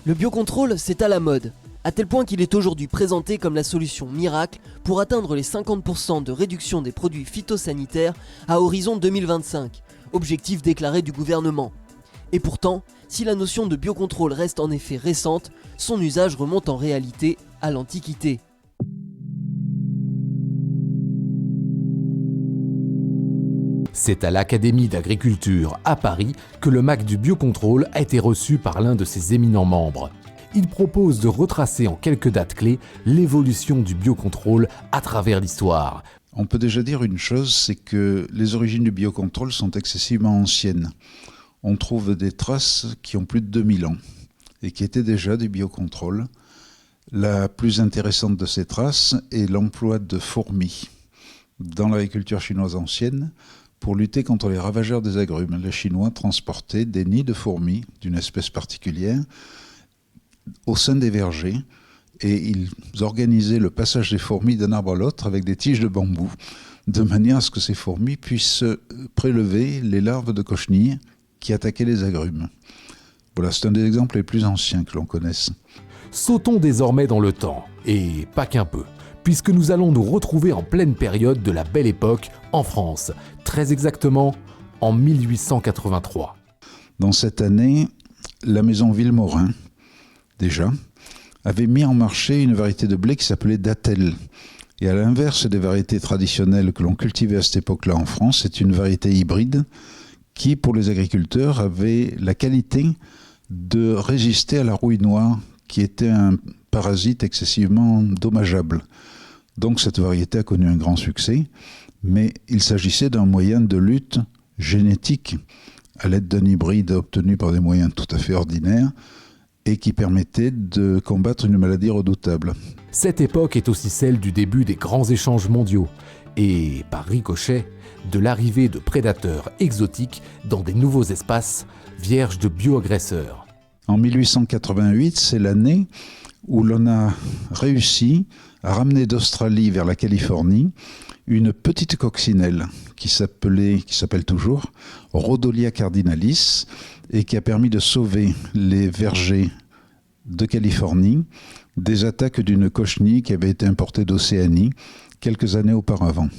Le biocontrôle, c'est à la mode, à tel point qu'il est aujourd'hui présenté comme la solution miracle pour atteindre les 50% de réduction des produits phytosanitaires à horizon 2025, objectif déclaré du gouvernement. Et pourtant, si la notion de biocontrôle reste en effet récente, son usage remonte en réalité à l'Antiquité. C'est à l'Académie d'agriculture à Paris que le MAC du biocontrôle a été reçu par l'un de ses éminents membres. Il propose de retracer en quelques dates clés l'évolution du biocontrôle à travers l'histoire. On peut déjà dire une chose, c'est que les origines du biocontrôle sont excessivement anciennes. On trouve des traces qui ont plus de 2000 ans et qui étaient déjà du biocontrôle. La plus intéressante de ces traces est l'emploi de fourmis dans l'agriculture chinoise ancienne pour lutter contre les ravageurs des agrumes. Les Chinois transportaient des nids de fourmis d'une espèce particulière au sein des vergers et ils organisaient le passage des fourmis d'un arbre à l'autre avec des tiges de bambou de manière à ce que ces fourmis puissent prélever les larves de cochenilles qui attaquaient les agrumes. Voilà, c'est un des exemples les plus anciens que l'on connaisse. Sautons désormais dans le temps, et pas qu'un peu, puisque nous allons nous retrouver en pleine période de la Belle Époque en France, très exactement en 1883. Dans cette année, la maison Vilmorin, déjà, avait mis en marché une variété de blé qui s'appelait Datel. Et à l'inverse des variétés traditionnelles que l'on cultivait à cette époque-là en France, c'est une variété hybride qui, pour les agriculteurs, avait la qualité de résister à la rouille noire, qui était un parasite excessivement dommageable. Donc cette variété a connu un grand succès, mais il s'agissait d'un moyen de lutte génétique à l'aide d'un hybride obtenu par des moyens tout à fait ordinaires et qui permettait de combattre une maladie redoutable. Cette époque est aussi celle du début des grands échanges mondiaux et, par ricochet, de l'arrivée de prédateurs exotiques dans des nouveaux espaces vierges de bioagresseurs. En 1888, c'est l'année où l'on a réussi à ramener d'Australie vers la Californie une petite coccinelle qui s'appelle toujours Rhodolia cardinalis et qui a permis de sauver les vergers de Californie des attaques d'une cochenille qui avait été importée d'Océanie quelques années auparavant.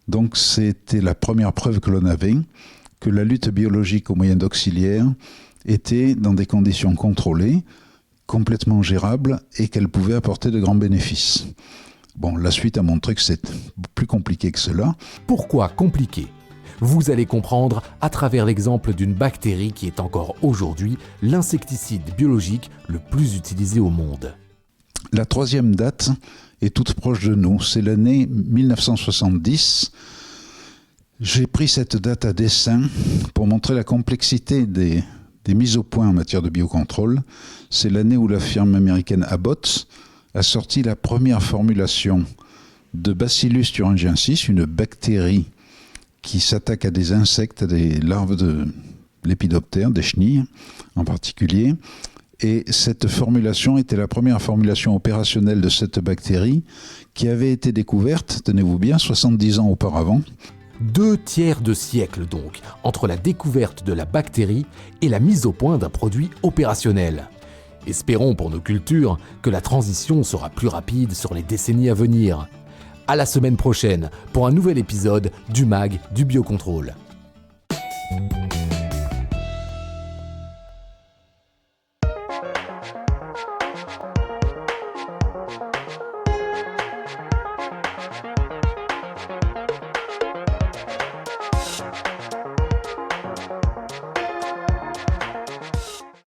Donc c'était la première preuve que l'on avait que la lutte biologique au moyen d'auxiliaires était dans des conditions contrôlées, complètement gérables et qu'elle pouvait apporter de grands bénéfices. Bon, la suite a montré que c'est plus compliqué que cela. Pourquoi compliqué ? Vous allez comprendre à travers l'exemple d'une bactérie qui est encore aujourd'hui l'insecticide biologique le plus utilisé au monde. La troisième date est toute proche de nous, c'est l'année 1970. J'ai pris cette date à dessein pour montrer la complexité des mises au point en matière de biocontrôle. C'est l'année où la firme américaine Abbott a sorti la première formulation de Bacillus thuringiensis, une bactérie qui s'attaque à des insectes, à des larves de lépidoptères, des chenilles en particulier. Et cette formulation était la première formulation opérationnelle de cette bactérie qui avait été découverte, tenez-vous bien, 70 ans auparavant. 2 tiers de siècle donc, entre la découverte de la bactérie et la mise au point d'un produit opérationnel. Espérons pour nos cultures que la transition sera plus rapide sur les décennies à venir. À la semaine prochaine pour un nouvel épisode du MAG du biocontrôle.